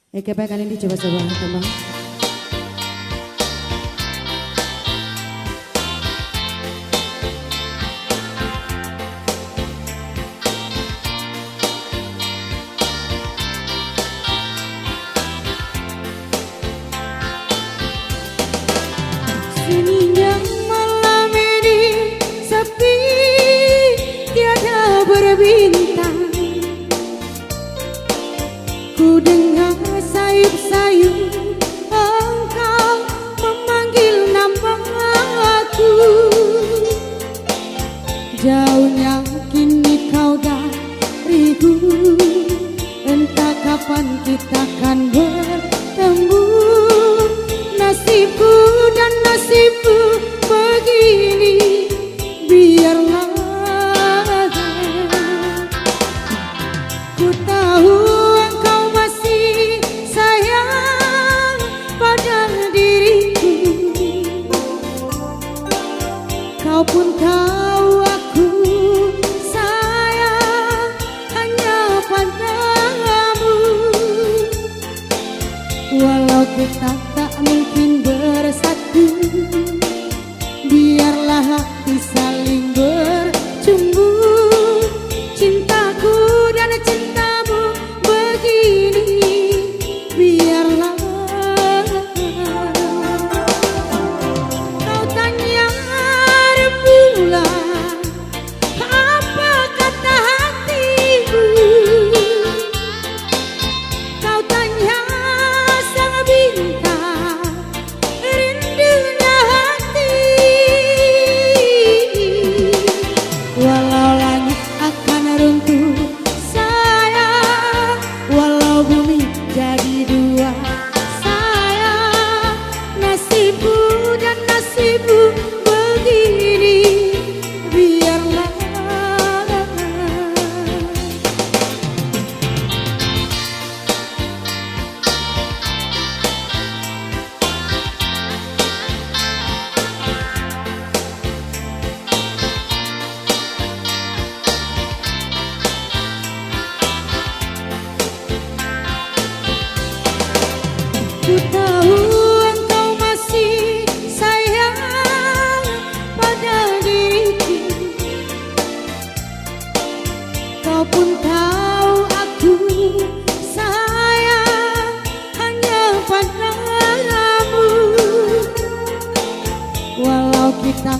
Oke, kali ini coba-coba teman. Seninjak malam ini sepi, tiada berbintang. Ku dengar sayup-sayup engkau memanggil namaku. Jauhnya kini kau dariku, entah kapan kita akan bertemu. Nasibku dan nasibku begini, biarlah. Ku tahu engkau masih sayang pada diriku, kau pun tahu aku sayang hanya padamu. Walau kita tak mungkin bersatu, biarlah hati saling bercumbu. Cintaku dan cintamu begini, biarlah. Kau tanya rembulan, apa kata hatiku? Kau tanya sang bintang, rindunya hati. Walau langit akan runtuh sayang, walau bumi jadi dua sayang, nasibku dan nasibmu begini, biarlah. Ku tahu engkau masih sayang pada diriku, kau pun tahu aku sayang hanya padamu. Walau kita